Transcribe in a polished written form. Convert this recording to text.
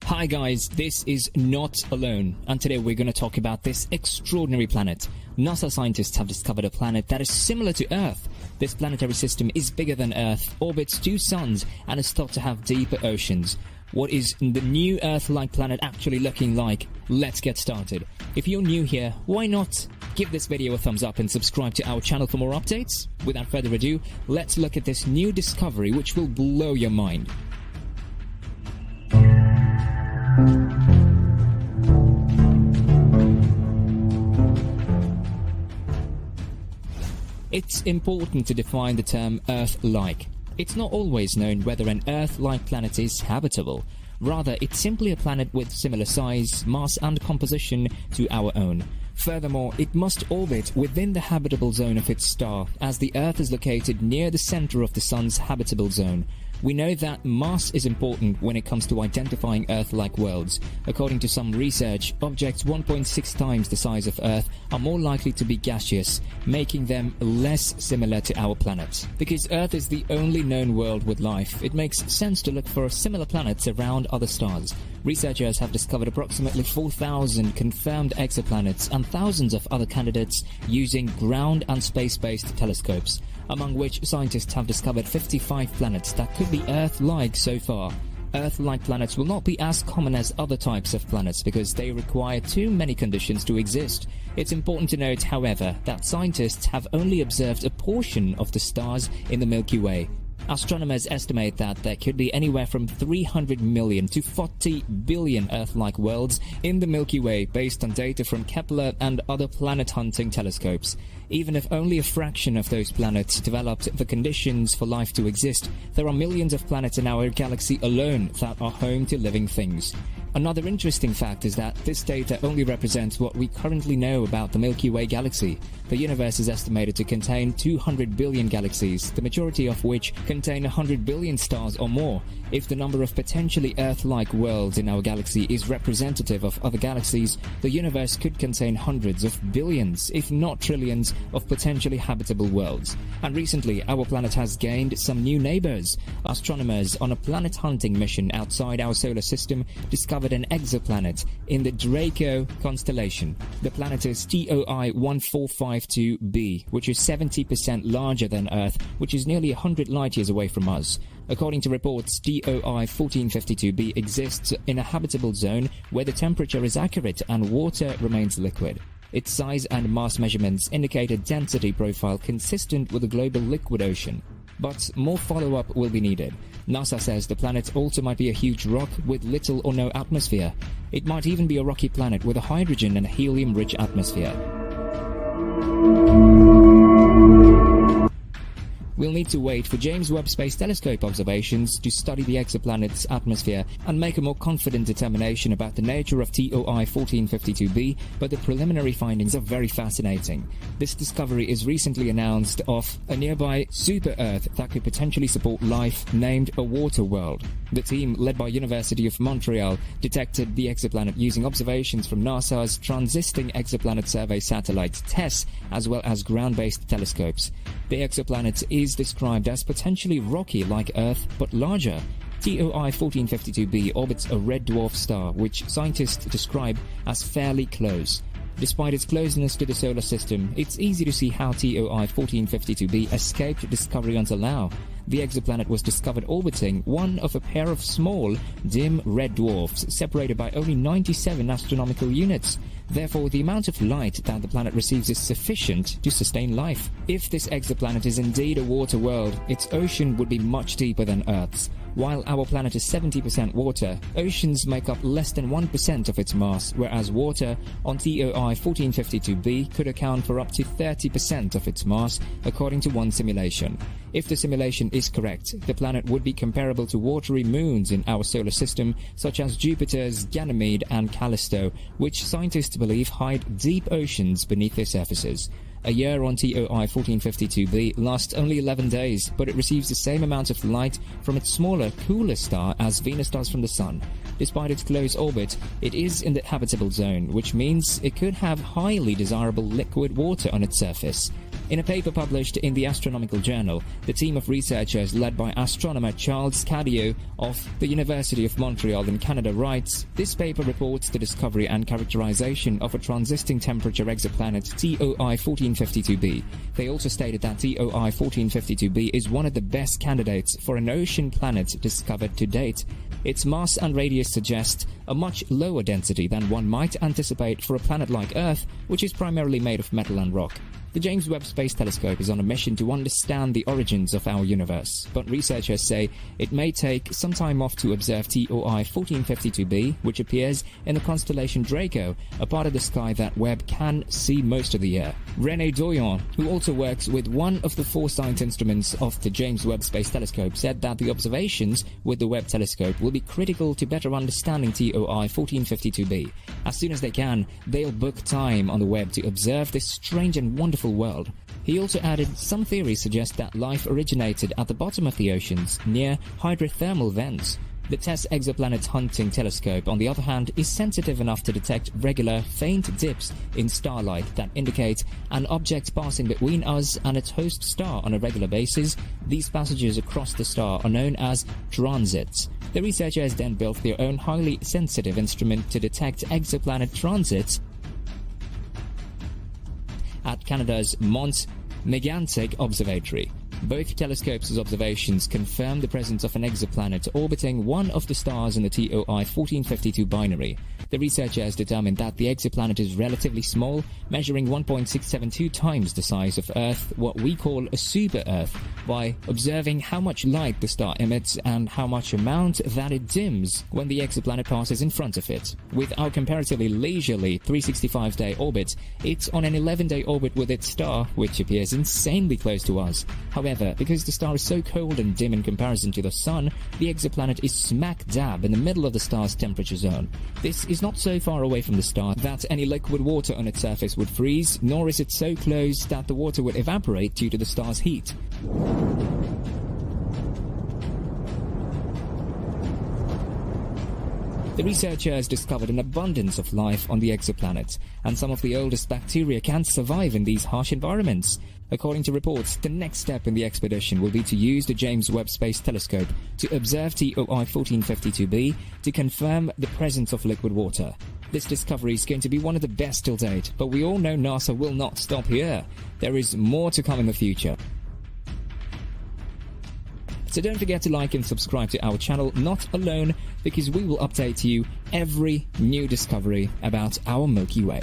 Hi guys, this is Not Alone, and today we're going to talk about this extraordinary planet. NASA scientists have discovered a planet that is similar to Earth. This planetary system is bigger than Earth, orbits 2 suns, and is thought to have deeper oceans. What is the new Earth-like planet actually looking like? Let's get started. If you're new here, why not give this video a thumbs up and subscribe to our channel for more updates? Without further ado, let's look at this new discovery which will blow your mind. It's important to define the term Earth-like. It's not always known whether an Earth-like planet is habitable. Rather, it's simply a planet with similar size, mass and composition to our own. Furthermore, it must orbit within the habitable zone of its star, as the Earth is located near the center of the Sun's habitable zone. We know that mass is important when it comes to identifying Earth-like worlds. According to some research, objects 1.6 times the size of Earth are more likely to be gaseous, making them less similar to our planet. Because Earth is the only known world with life, it makes sense to look for similar planets around other stars. Researchers have discovered approximately 4,000 confirmed exoplanets and thousands of other candidates using ground and space-based telescopes, among which scientists have discovered 55 planets that could be Earth-like so far. Earth-like planets will not be as common as other types of planets because they require too many conditions to exist. It's important to note, however, that scientists have only observed a portion of the stars in the Milky Way. Astronomers estimate that there could be anywhere from 300 million to 40 billion Earth-like worlds in the Milky Way based on data from Kepler and other planet-hunting telescopes. Even if only a fraction of those planets developed the conditions for life to exist, there are millions of planets in our galaxy alone that are home to living things. Another interesting fact is that this data only represents what we currently know about the Milky Way galaxy. The universe is estimated to contain 200 billion galaxies, the majority of which contain 100 billion stars or more. If the number of potentially Earth-like worlds in our galaxy is representative of other galaxies, the universe could contain hundreds of billions, if not trillions, of potentially habitable worlds. And recently, our planet has gained some new neighbors. Astronomers on a planet-hunting mission outside our solar system discovered an exoplanet in the Draco constellation. The planet is TOI 1452b, which is 70% larger than Earth, which is nearly 100 light-years away from us. According to reports, TOI 1452b exists in a habitable zone where the temperature is accurate and water remains liquid. Its size and mass measurements indicate a density profile consistent with the global liquid ocean. But more follow-up will be needed. NASA says the planet also might be a huge rock with little or no atmosphere. It might even be a rocky planet with a hydrogen and helium-rich atmosphere. We'll need to wait for James Webb Space Telescope observations to study the exoplanet's atmosphere and make a more confident determination about the nature of TOI 1452b, but the preliminary findings are very fascinating. This discovery is recently announced of a nearby super-Earth that could potentially support life named a water world. The team, led by University of Montreal, detected the exoplanet using observations from NASA's Transiting Exoplanet Survey satellite TESS, as well as ground-based telescopes. The exoplanet is described as potentially rocky like Earth, but larger. TOI 1452b orbits a red dwarf star, which scientists describe as fairly close. Despite its closeness to the solar system, it's easy to see how TOI 1452b escaped discovery until now. The exoplanet was discovered orbiting one of a pair of small, dim red dwarfs separated by only 97 astronomical units. Therefore, the amount of light that the planet receives is sufficient to sustain life. If this exoplanet is indeed a water world, its ocean would be much deeper than Earth's. While our planet is 70% water, oceans make up less than 1% of its mass, whereas water on TOI 1452b could account for up to 30% of its mass, according to one simulation. If the simulation is correct, the planet would be comparable to watery moons in our solar system, such as Jupiter's Ganymede and Callisto, which scientists believe hide deep oceans beneath their surfaces. A year on TOI 1452b lasts only 11 days, but it receives the same amount of light from its smaller, cooler star as Venus does from the Sun. Despite its close orbit, it is in the habitable zone, which means it could have highly desirable liquid water on its surface. In a paper published in the Astronomical Journal, the team of researchers led by astronomer Charles Cadio of the University of Montreal in Canada writes, "This paper reports the discovery and characterization of a transiting temperature exoplanet TOI 1452b. They also stated that TOI 1452b is one of the best candidates for an ocean planet discovered to date. Its mass and radius suggest a much lower density than one might anticipate for a planet like Earth, which is primarily made of metal and rock." The James Webb Space Telescope is on a mission to understand the origins of our universe, but researchers say it may take some time off to observe TOI 1452b, which appears in the constellation Draco, a part of the sky that Webb can see most of the year. René Doyon, who also works with one of the 4 science instruments of the James Webb Space Telescope, said that the observations with the Webb telescope will be critical to better understanding TOI 1452b. As soon as they can, they'll book time on the Webb to observe this strange and wonderful world. He also added, some theories suggest that life originated at the bottom of the oceans, near hydrothermal vents. The TESS Exoplanet Hunting Telescope, on the other hand, is sensitive enough to detect regular, faint dips in starlight that indicate an object passing between us and its host star on a regular basis. These passages across the star are known as transits. The researchers then built their own highly sensitive instrument to detect exoplanet transits at Canada's Mont Megantic Observatory. Both telescopes' observations confirm the presence of an exoplanet orbiting one of the stars in the TOI 1452 binary. The researchers determined that the exoplanet is relatively small, measuring 1.672 times the size of Earth, what we call a super-Earth, by observing how much light the star emits and how much amount that it dims when the exoplanet passes in front of it. With our comparatively leisurely 365-day orbit, it's on an 11-day orbit with its star, which appears insanely close to us. However, because the star is so cold and dim in comparison to the Sun, the exoplanet is smack dab in the middle of the star's temperature zone. This is not so far away from the star that any liquid water on its surface would freeze, nor is it so close that the water would evaporate due to the star's heat. The researchers discovered an abundance of life on the exoplanet, and some of the oldest bacteria can survive in these harsh environments. According to reports, the next step in the expedition will be to use the James Webb Space Telescope to observe TOI 1452b to confirm the presence of liquid water. This discovery is going to be one of the best till date, but we all know NASA will not stop here. There is more to come in the future. So don't forget to like and subscribe to our channel, Not Alone, because we will update you every new discovery about our Milky Way.